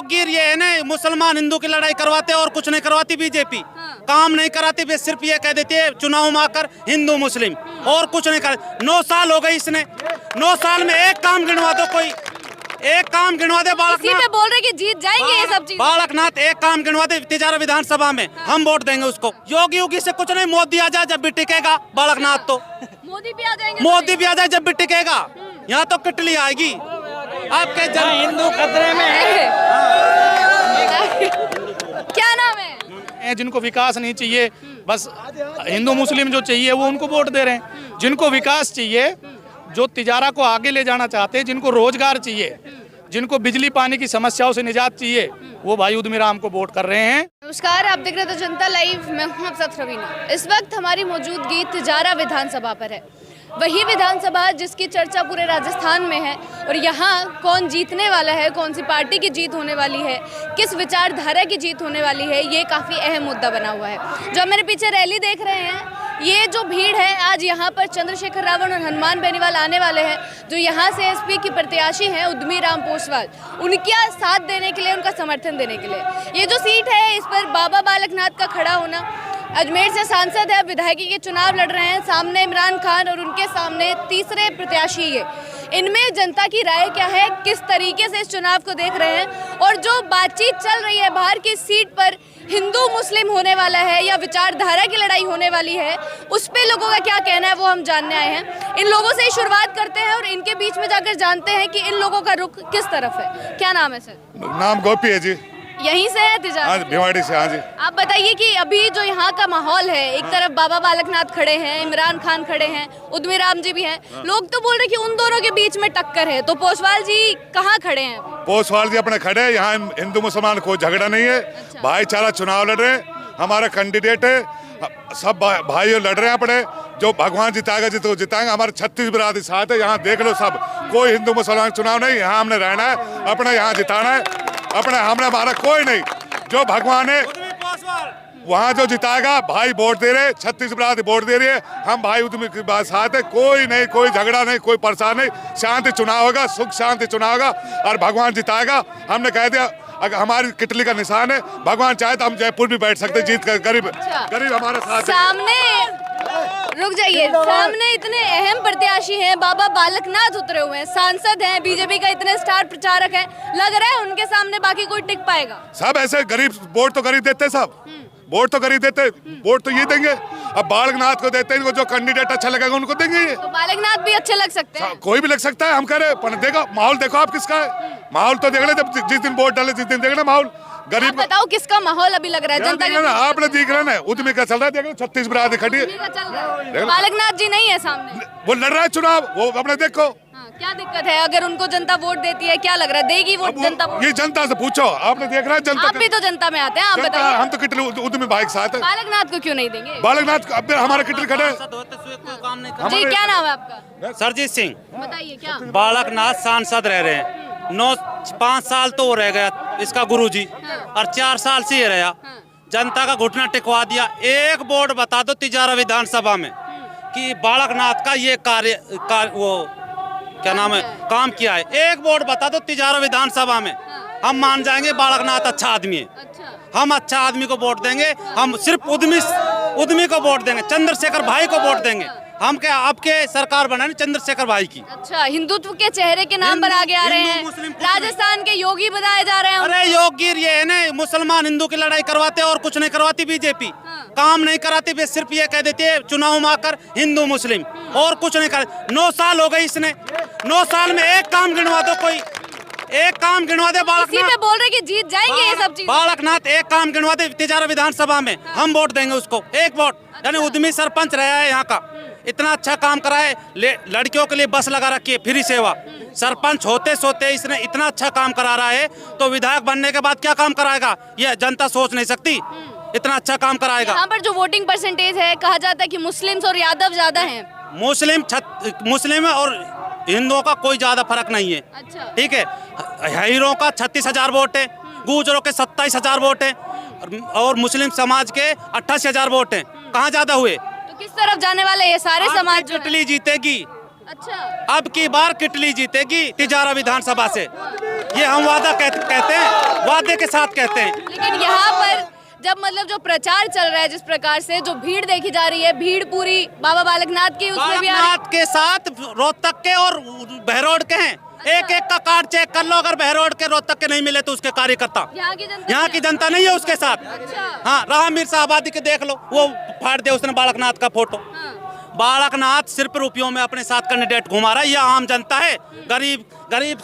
योगगिर ये है ना, मुसलमान हिंदू की लड़ाई करवाते और कुछ नहीं करवाती बीजेपी। काम नहीं कराती, वे सिर्फ ये कह देती है चुनाव में आकर हिंदू मुस्लिम, और कुछ नहीं कर। 9 साल हो गए इसने, 9 साल में एक काम गिनवा दो, कोई एक काम गिनवा दे। बालकनाथ बोल रहे कि जीत जाएंगे ये सब चीजें। बालकनाथ एक काम गिनवा दे तिजारा विधानसभा में, हम वोट देंगे उसको। योगी से कुछ नहीं, मोदी आ जाए जब भी टिकेगा बालकनाथ तो। मोदी भी आ जाएंगे, मोदी भी आ जाए जब भी टिकेगा, यहाँ तो किटली आएगी आपके जन। हिंदू खतरे में है। क्या नाम है? जिनको विकास नहीं चाहिए, बस हिंदू मुस्लिम जो चाहिए वो उनको वोट दे रहे हैं। जिनको विकास चाहिए, जो तिजारा को आगे ले जाना चाहते हैं, जिनको रोजगार चाहिए, जिनको बिजली पानी की समस्याओं से निजात चाहिए, वो भाई उद्यमीराम को वोट कर रहे हैं। नमस्कार, आप देख रहे थे जनता लाइव, मैं हूं आपके साथ रवीना। इस वक्त हमारी मौजूदगी तिजारा विधानसभा पर है, वही विधानसभा जिसकी चर्चा पूरे राजस्थान में है। और यहाँ कौन जीतने वाला है, कौन सी पार्टी की जीत होने वाली है, किस विचारधारा की जीत होने वाली है, ये काफ़ी अहम मुद्दा बना हुआ है। जो मेरे पीछे रैली देख रहे हैं, ये जो भीड़ है, आज यहाँ पर चंद्रशेखर रावण और हनुमान बेनीवाल आने वाले हैं, जो यहाँ से एसपी की प्रत्याशी हैं उद्यमीराम पोसवाल, उनका साथ देने के लिए, उनका समर्थन देने के लिए। ये जो सीट है, इस पर बाबा बालकनाथ का खड़ा होना। अजमेर से सांसद है, विधायकी के चुनाव लड़ रहे हैं, सामने इमरान खान और उनके सामने तीसरे प्रत्याशी है। इनमें जनता की राय क्या है, किस तरीके से इस चुनाव को देख रहे हैं, और जो बातचीत चल रही है बाहर की सीट पर, हिंदू मुस्लिम होने वाला है या विचारधारा की लड़ाई होने वाली है, उस पे लोगों का क्या कहना है, वो हम जानने आए हैं। इन लोगों से ही शुरुआत करते हैं और इनके बीच में जाकर जानते हैं कि इन लोगों का रुख किस तरफ है। क्या नाम है सर? नाम गोपी है जी। यहीं से है तिजारा? हाँ, भिवाड़ी से। हाँ जी। आप बताइए कि अभी जो यहाँ का माहौल है, एक तरफ बाबा बालकनाथ खड़े हैं, इमरान खान खड़े हैं, उद्यमीराम जी भी हैं, लोग तो बोल रहे कि उन दोनों के बीच में टक्कर है, तो पोसवाल जी कहाँ खड़े हैं? पोसवाल जी अपने खड़े हैं, यहाँ हिंदू मुसलमान कोई झगड़ा नहीं है। अच्छा। भाईचारा चुनाव लड़ रहे हैं, हमारा कैंडिडेट है, सब भाई लड़ रहे हैं अपने। जो भगवान जिताएगा जितो जिताएंगे। हमारे 36 बिरादरी साथ है, यहाँ देख लो सब, कोई हिंदू मुसलमान चुनाव नहीं। यहाँ हमने रहना है, अपने यहाँ जिताना है, अपने हमने हमारा कोई नहीं। जो भगवान है वहाँ जो जिताएगा, भाई वोट दे रहे, 36 बिरादरी वोट दे रही है, हम भाई उद्यमी के बात साथ है। कोई नहीं, कोई झगड़ा नहीं, कोई परेशान नहीं, शांति चुनाव होगा, सुख शांति चुनाव होगा और भगवान जिताएगा। हमने कह दिया, अगर हमारी किटली का निशान है, भगवान चाहे तो हम जयपुर भी बैठ सकते जीत कर। गरीब गरीब हमारे साथ सामने रुक जाइए, सामने इतने अहम प्रत्याशी हैं, बाबा बालकनाथ उतरे हुए हैं, सांसद हैं, बीजेपी का इतने स्टार प्रचारक हैं, लग रहा है उनके सामने बाकी कोई टिक पाएगा? सब ऐसे गरीब वोट तो गरीब देते, सब वोट तो गरीब देते, वोट तो ये देंगे। अब बालकनाथ को देते हैं, जो कैंडिडेट अच्छा लगेगा उनको देंगे। तो बालकनाथ भी अच्छे लग सकते हैं, कोई भी लग सकता है, हम कह रहे हैं। देखो माहौल देखो आप किसका है, माहौल तो देख ले, जब जिस दिन वोट डाले जिस दिन देख ले माहौल। गरीब बताओ किसका माहौल अभी लग रहा है जनता के? आपने देख रहे ना, उद्यमी का चल रहा है, देख लो 36 बिरादरी खड़ी है। बालकनाथ जी नहीं है सामने, वो लड़ रहा है चुनाव, वो अपने देखो। क्या दिक्कत है अगर उनको जनता वोट देती है? क्या लग रहा है, देगी वोट जनता? ये जनता से पूछो, आपने देख रहा है जनता। आप भी तो जनता में आते हैं, आप बताइए। हम तो किटली उद्यमी भाई के साथ है। बालकनाथ को क्यों नहीं देंगे? बालकनाथ अब हमारे किटली खड़े हैं। जी, क्या नाम है आपका? सरजीत सिंह। बताइए क्या? बालकनाथ सांसद रह रहे हैं, 5 साल तो रह गया इसका गुरुजी, और 4 साल से ये रहा। जनता का घुटना टिकवा दिया। एक बोर्ड बता दो तिजारा विधानसभा में कि बालकनाथ का ये वो क्या नाम है, काम किया है। एक बोर्ड बता दो तिजारा विधानसभा में, हम मान जाएंगे बालकनाथ अच्छा आदमी है। हम अच्छा आदमी को वोट देंगे, हम सिर्फ उद्यमी को वोट देंगे, चंद्रशेखर भाई को वोट देंगे। हम क्या आपके सरकार बनाने चंद्रशेखर भाई की। अच्छा, हिंदुत्व के चेहरे के नाम पर आगे आ रहे हैं, राजस्थान के योगी बनाए जा रहे हैं। अरे योगगिर ये है ना, मुसलमान हिंदू की लड़ाई करवाते और कुछ नहीं करवाती बीजेपी। काम नहीं कराती, वे सिर्फ ये कह देती है चुनाव में आकर हिंदू मुस्लिम, और कुछ नहीं कर। 9 साल हो गए इसने, 9 साल में एक काम गिनवा दो, कोई एक काम गिनवा दे। बालकनाथ बोल रहे कि जीत जाएंगे ये सब चीजें। बालकनाथ एक काम गिनवा दे तिजारा विधानसभा में, हम वोट देंगे उसको, एक वोट। यानी उद्यमी सरपंच रहा है यहाँ का, इतना अच्छा काम करा है, लड़कियों के लिए बस लगा रखी है, फ्री सेवा। सरपंच होते सोते इसने इतना अच्छा काम करा रहा है, तो विधायक बनने के बाद क्या काम कराएगा ये जनता सोच नहीं सकती। इतना अच्छा काम कराएगा। यहाँ पर जो वोटिंग परसेंटेज है, कहा जाता है कि मुस्लिम्स और यादव ज्यादा हैं। मुस्लिम और हिंदुओं का कोई ज्यादा फर्क नहीं है। अच्छा। ठीक है, हीरों का 36,000 वोट है, गुजरों के 27,000 वोट है, और मुस्लिम समाज के 28,000 वोट है। कहाँ ज्यादा हुए? तो किस तरफ जाने वाले ये सारे समाज? किटली जीतेगी। अच्छा, अब की बार किटली जीतेगी तिजारा विधानसभा से, ये हम वादा कहते हैं। वादे के साथ कहते हैं। लेकिन यहाँ पर जब मतलब जो प्रचार चल रहा है जिस प्रकार से जो भीड़ देखी जा रही है, भीड़ पूरी बाबा बालकनाथ की उसमें भी आ रही है। बालकनाथ के साथ रोहतक के और बहरोड के हैं। एक एक का कार्ड चेक कर लो, अगर बहरोड के रोहतक के नहीं मिले तो उसके कार्यकर्ता यहाँ की जनता नहीं है उसके साथ। अच्छा। हाँ, राह मीर आबादी के देख लो, वो फाड़ दे उसने बालकनाथ का फोटो। बालकनाथ सिर्फ रुपयों में अपने साथ कैंडिडेट घुमा रहा है। ये आम जनता है, गरीब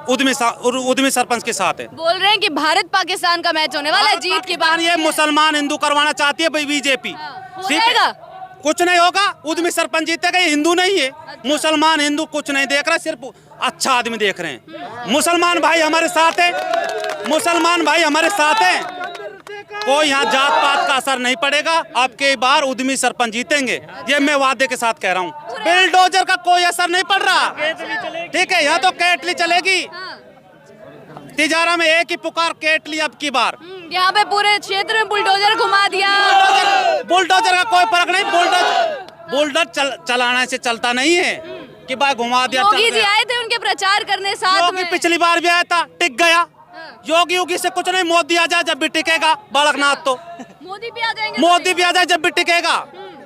उद्यमी सरपंच के साथ है। बोल रहे हैं कि भारत पाकिस्तान का मैच होने वाला है जीत के बाद। ये मुसलमान हिंदू करवाना चाहती है बीजेपी। हो जाएगा? कुछ नहीं होगा, उद्यमी सरपंच जीतेगा। ये हिंदू नहीं है। मुसलमान हिंदू कुछ नहीं देख रहा, सिर्फ अच्छा आदमी देख रहे हैं। मुसलमान भाई हमारे साथ है, मुसलमान भाई हमारे साथ है। कोई यहाँ जात पात का असर नहीं पड़ेगा। अब की बार उद्यमी सरपंच जीतेंगे, ये मैं वादे के साथ कह रहा हूँ। बिल्डोजर का कोई असर नहीं पड़ रहा, ठीक है। यहाँ तो केटली चलेगी। तिजारा में एक ही पुकार, केटली अब की बार। यहाँ पे पूरे क्षेत्र में बुलडोजर घुमा दिया। बुलडोजर का कोई फर्क नहीं। बुलडोजर चलाने से चलता नहीं है कि भाई घुमा दिया। योगी जी आए थे उनके प्रचार करने साथ में। पिछली बार भी आया था, टिक गया। योगी से कुछ नहीं, मोदी आ जाए जब भी टिकेगा बालकनाथ तो। मोदी भी आ जाएंगे। मोदी भी आ जाए जब भी टिकेगा।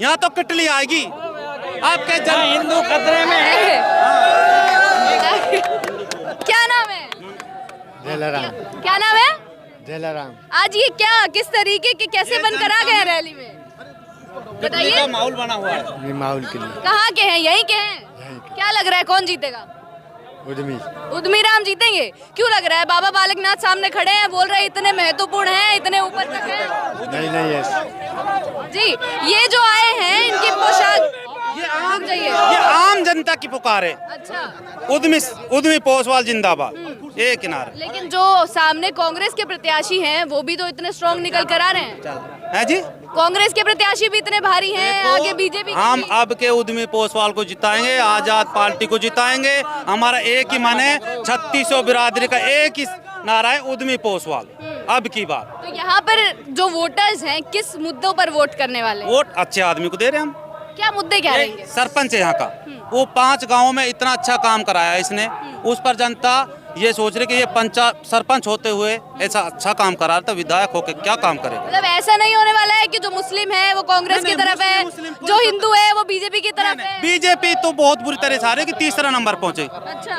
यहाँ तो किटली आएगी। आपके हिंदू खतरे में है। क्या नाम है? जलाराम। क्या नाम है? जलाराम। आज ये क्या किस तरीके के कैसे बनकर आ गए रैली में, बताइए। माहौल बना हुआ है। माहौल के लिए। कहाँ के हैं? यहीं के हैं? क्या लग रहा है कौन जीतेगा? उद्यमी राम जीतेंगे। क्यों लग रहा है? बाबा बालकनाथ सामने खड़े हैं, बोल रहे हैं इतने महत्वपूर्ण हैं, इतने ऊपर तक हैं। नहीं जी, ये जो आए हैं इनकी पोशाक ये आम जनता की पुकार है। अच्छा। उद्यमी पोसवाल जिंदाबाद, एक किनारा। लेकिन जो सामने कांग्रेस के प्रत्याशी हैं वो भी तो इतने स्ट्रॉन्ग निकल कर आ रहे हैं। है जी, कांग्रेस के प्रत्याशी भी इतने भारी हैं, आगे बीजेपी हम अब के उद्यमी पोसवाल को जिताएंगे, आजाद पार्टी को जिताएंगे। हमारा एक ही मन है, 3600 बिरादरी का एक ही नारा है, उद्यमी पोसवाल अब की बात। तो यहाँ पर जो वोटर्स हैं किस मुद्दों पर वोट करने वाले हैं? वोट अच्छे आदमी को दे रहे हैं हम। क्या मुद्दे क्या रहेंगे? सरपंच है यहाँ का, वो 5 गांवों में इतना अच्छा काम कराया है इसने। उस पर जनता ये सोच रही कि ये सरपंच होते हुए ऐसा अच्छा काम करा तो विधायक होके क्या काम करे। मतलब ऐसा नहीं होने वाला है कि जो मुस्लिम है वो कांग्रेस की तरफ है, जो हिंदू है वो बीजेपी की तरफ है। बीजेपी तो बहुत बुरी तरह से हारेगी, तीसरा नंबर पहुंचेगी। अच्छा,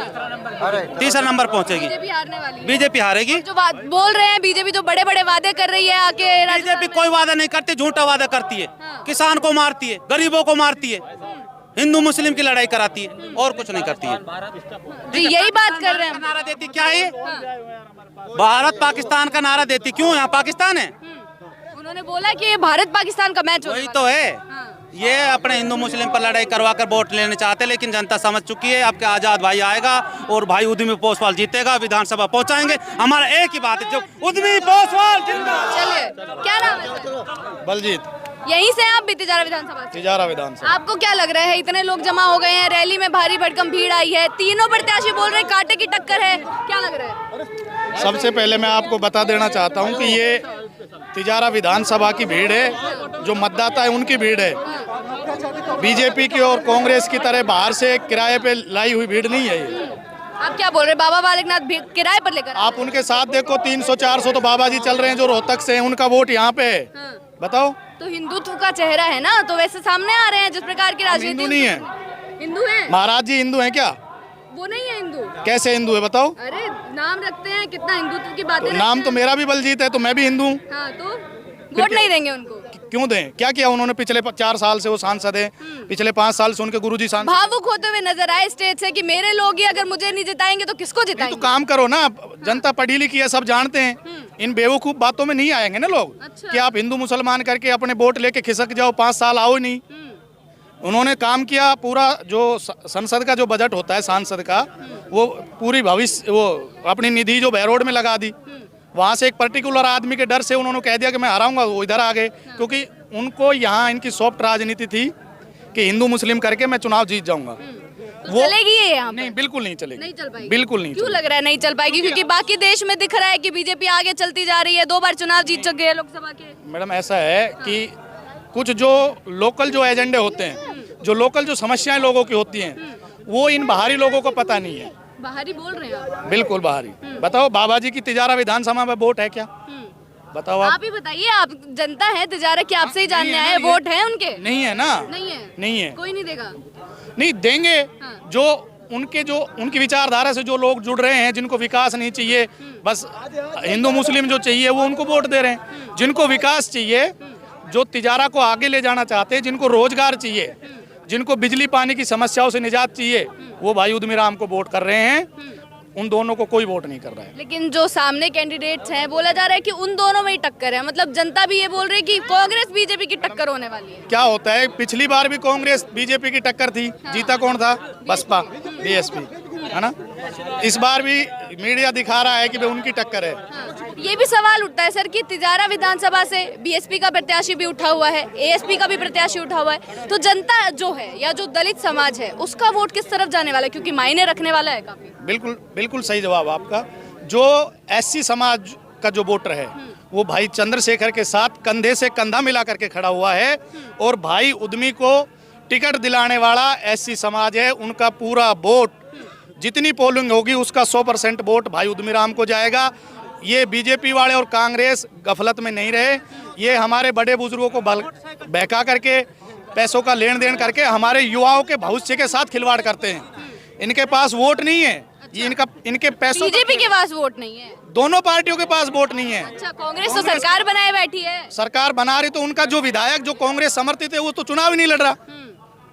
तीसरा नंबर पहुंचेगी। बीजेपी हारने वाली है। बीजेपी हारेगी। जो बोल रहे हैं बीजेपी जो बड़े बड़े वादे कर रही है आके बीजेपी कोई वादा नहीं करती, झूठा वादा करती है। किसान को मारती है, गरीबों को मारती है, हिंदू मुस्लिम की लड़ाई कराती है और कुछ नहीं करती है। जी, यही बात कर रहे हैं। नारा देती क्या है? भारत पाकिस्तान का नारा देती। क्यों? यहाँ पाकिस्तान है। उन्होंने बोला कि ये भारत पाकिस्तान का मैच वही तो है। ये अपने हिंदू मुस्लिम पर लड़ाई करवा कर वोट लेने चाहते हैं, लेकिन जनता समझ चुकी है। आपके आजाद भाई आएगा और भाई उद्यमी पोसवाल जीतेगा, विधानसभा पहुंचाएंगे। हमारा एक ही बात है, जो उद्यमी पोसवाल जिंदाबाद। चलिए, क्या नाम है सर? बलजीत। यहीं से आप भी तिजारा विधानसभा से? तिजारा विधानसभा। आपको क्या लग रहा है, इतने लोग जमा हो गए हैं, रैली में भारी भड़कम भीड़ आई है, तीनों प्रत्याशी बोल रहे हैं कांटे की टक्कर है, क्या लग रहा है? सबसे पहले मैं आपको बता देना चाहता हूं कि ये तिजारा विधानसभा की भीड़ है, जो मतदाता है उनकी भीड़ है। बीजेपी की और कांग्रेस की तरह बाहर से किराए पे लाई हुई भीड़ नहीं है ये। आप क्या बोल रहे हैं? बाबा बालकनाथ किराए पर लेकर आप उनके साथ देखो, 300-400 तो बाबा जी चल रहे हैं जो रोहतक से हैं, उनका वोट यहाँ पे है। बताओ। तो हिंदुत्व का चेहरा है ना, तो वैसे सामने आ रहे हैं जिस प्रकार की राजनीति। हिंदू नहीं है। हिंदू है? महाराज जी हिंदू हैं क्या? वो नहीं है हिंदू। कैसे हिंदू है बताओ? अरे नाम रखते हैं, कितना हिंदुत्व की बातें तो नाम तो मेरा भी बलजीत है, तो मैं भी हिंदू हूँ। हाँ, तो वोट नहीं देंगे उनको? क्यों दें? क्या किया उन्होंने? पिछले 4 साल से वो सांसद है, पिछले 5 साल से उनके गुरुजी सांसद। भावुक होते हुए नजर आए स्टेज से कि मेरे लोग ही अगर मुझे नहीं जिताएंगे तो किसको तो जिताएंगे? काम करो ना, जनता पढ़ी लिखी है, सब जानते हैं। इन बेवकूफ बातों में नहीं आएंगे ना लोग। अच्छा। कि आप हिंदू मुसलमान करके अपने वोट लेके खिसक जाओ, 5 साल आओ नहीं। उन्होंने काम किया पूरा, जो संसद का जो बजट होता है सांसद का, वो पूरी भविष्य वो अपनी निधि जो बहरोड में लगा दी। वहाँ से एक पर्टिकुलर आदमी के डर से उन्होंने कह दिया कि मैं हराऊंगा, वो इधर आ गए। क्योंकि उनको यहाँ इनकी सॉफ्ट राजनीति थी कि हिंदू मुस्लिम करके मैं चुनाव जीत जाऊंगा। तो वो चलेगी ये यहाँ पे? नहीं, बिल्कुल नहीं चलेगी। नहीं चल पाएगी? बिल्कुल नहीं। क्यों लग रहा है नहीं चल पाएगी? क्योंकि बाकी देश में दिख रहा है कि बीजेपी आगे चलती जा रही है, 2 बार चुनाव जीत चुके हैं लोकसभा के। मैडम ऐसा है कि कुछ जो लोकल जो एजेंडे होते हैं, जो लोकल जो समस्याएं लोगों की होती हैं, वो इन बाहरी लोगों को पता नहीं है। बाहरी बोल रहे हैं आप। बिल्कुल बाहरी। बताओ बाबा जी की तिजारा विधानसभा में वोट है क्या? बताओ आप ही बताइए, आप जनता है, तिजारा की आपसे ही जानने आए, वोट है उनके? नहीं है ना, नहीं है, नहीं है, कोई नहीं देगा। नहीं देंगे। हाँ। जो उनकी विचारधारा से जो लोग जुड़ रहे हैं, जिनको विकास नहीं चाहिए, बस हिंदू मुस्लिम जो चाहिए वो उनको वोट दे रहे हैं। जिनको विकास चाहिए, जो तिजारा को आगे ले जाना चाहते हैं, जिनको रोजगार चाहिए, जिनको बिजली पानी की समस्याओं से निजात चाहिए, वो भाई उद्यमीराम को वोट कर रहे हैं। उन दोनों को कोई वोट नहीं कर रहा है। लेकिन जो सामने कैंडिडेट्स हैं, बोला जा रहा है कि उन दोनों में ही टक्कर है, मतलब जनता भी ये बोल रही है कि कांग्रेस बीजेपी की टक्कर होने वाली है। क्या होता है, पिछली बार भी कांग्रेस बीजेपी की टक्कर थी, जीता कौन था? बसपा, बीएसपी, है ना। इस बार भी मीडिया दिखा रहा है कि भाई उनकी टक्कर है। हाँ, ये भी सवाल उठता है सर कि तिजारा विधानसभा से बीएसपी का प्रत्याशी भी उठा हुआ है, एएसपी का भी प्रत्याशी उठा हुआ है, तो जनता जो है या जो दलित समाज है उसका वोट किस तरफ जाने वाला है, क्योंकि मायने रखने वाला है काफी। बिल्कुल बिल्कुल सही जवाब आपका। जो एससी समाज का जो वोटर है वो भाई चंद्रशेखर के साथ कंधे से कंधा मिला करके खड़ा हुआ है, और भाई उद्यमी को टिकट दिलाने वाला एससी समाज है। उनका पूरा वोट, जितनी पोलिंग होगी उसका 100% वोट भाई उद्यमीराम को जाएगा। ये बीजेपी वाले और कांग्रेस गफलत में नहीं रहे। ये हमारे बड़े बुजुर्गों को बहका करके, पैसों का लेन देन करके हमारे युवाओं के भविष्य के साथ खिलवाड़ करते हैं। इनके पास वोट नहीं है। ये इनके पैसों, बीजेपी के पास वोट नहीं है, दोनों पार्टियों के पास वोट नहीं है। अच्छा, कांग्रेस तो सरकार बनाए बैठी है। सरकार बना रही, तो उनका जो विधायक जो कांग्रेस समर्थित है वो तो चुनाव ही नहीं लड़ रहा।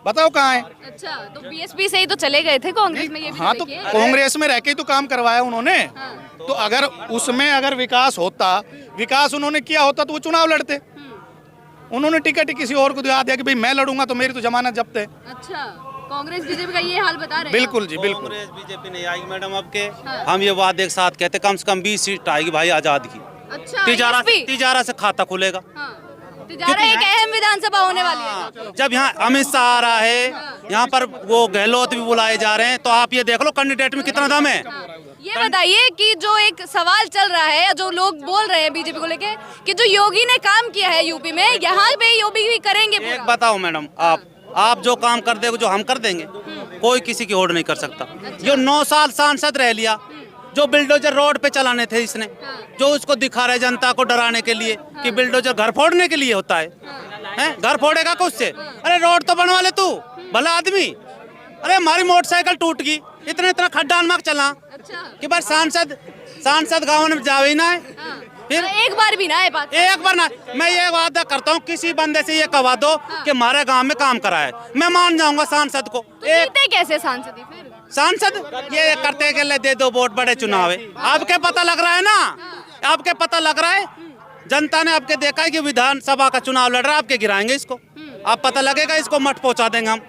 बताओ कहाँ है? अच्छा, तो बीएसपी से ही तो चले गए थे कांग्रेस में, ये भी हाँ, तो कांग्रेस में रह के ही तो काम करवाया उन्होंने। तो अगर उसमें अगर विकास होता, विकास उन्होंने किया होता तो वो चुनाव लड़ते। उन्होंने टिकट ही किसी और को दिया दिया कि भाई मैं लड़ूंगा तो मेरी तो जमानत जब्त है। अच्छा, कांग्रेस बीजेपी का ये हाल बता रहे हैं। बिल्कुल जी, बिल्कुल। कांग्रेस बीजेपी नहीं आएगी मैडम आपके। हम ये वादे के साथ कहते कम से कम 20 सीट आएगी भाई आजाद की। अच्छा, तिजारा से खाता खुलेगा। तिजारा एक अहम विधानसभा होने वाली है। जब यहाँ अमित शाह आ रहा है, यहाँ पर वो गहलोत भी बुलाए जा रहे हैं, तो आप ये देख लो कैंडिडेट में कितना दम है। ये बताइए कि जो एक सवाल चल रहा है, जो लोग बोल रहे हैं बीजेपी को लेके कि जो योगी ने काम किया है यूपी में, यहाँ पे योगी भी करेंगे पूरा। एक बताओ मैडम, आप जो काम कर देंगे जो हम कर देंगे, कोई किसी की होड़ नहीं कर सकता। जो 9 साल सांसद रह लिया, जो बिल्डोजर रोड पे चलाने थे इसने, जो उसको दिखा रहे जनता को डराने के लिए कि बिल्डोजर घर फोड़ने के लिए होता है। घर फोड़ेगा कुछ से? अरे रोड तो बनवा ले तू, भला आदमी। अरे हमारी मोटरसाइकिल टूट गई, इतना खड्डा मत चला कि बस सांसद गाँव में जावे ही ना है। फिर एक बार भी ना है बात, एक बार ना। मैं ये वादा करता हूँ, किसी बंदे से ये कहवा दो कि हमारे गांव में काम करा है, मैं मान जाऊंगा सांसद को। तो जीते कैसे सांसद ही फिर? सांसद ये करते के लिए दे दो वोट, बड़े चुनाव है। आपके पता लग रहा है ना, आपके पता लग रहा है, जनता ने आपके देखा है कि विधानसभा का चुनाव लड़ रहा है, आपके गिराएंगे इसको। आप पता लगेगा, इसको मठ पहुँचा देंगे हम।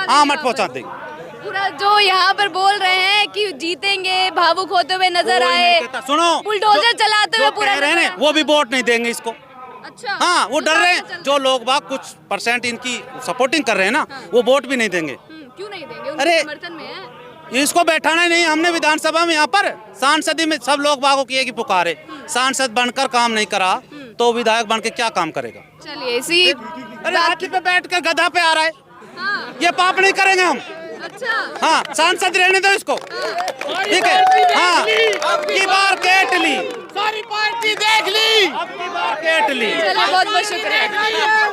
हाँ, मठ पहुँचा देंगे। पूरा जो यहाँ पर बोल रहे हैं कि जीतेंगे, भावुक होते हुए नजर आए, सुनो, बुलडोजर चलाते हुए पूरा रहे हैं, वो भी वोट नहीं देंगे इसको। अच्छा, हाँ, वो डर रहे हैं। जो लोग बाग कुछ % इनकी सपोर्टिंग कर रहे हैं ना, वो वोट भी नहीं देंगे। क्यों नहीं देंगे? उनके अरे समर्थन में है। इसको बैठाना ही नहीं हमने विधानसभा में। यहाँ पर सांसद में सब लोग बागों की एक ही पुकारे, सांसद बनकर काम नहीं करा तो विधायक बन के क्या काम करेगा? चलिए, इसी अरे हाथी पे बैठ कर गधा पे आ रहा है। हाँ, ये पाप नहीं करेंगे हम। अच्छा, हाँ, सांसद रहने दो इसको, ठीक है। हाँ, अब की बार केट ली, सारी पार्टी देख ली, अब की बार केट ली। चलिए, बहुत बहुत शुक्रिया।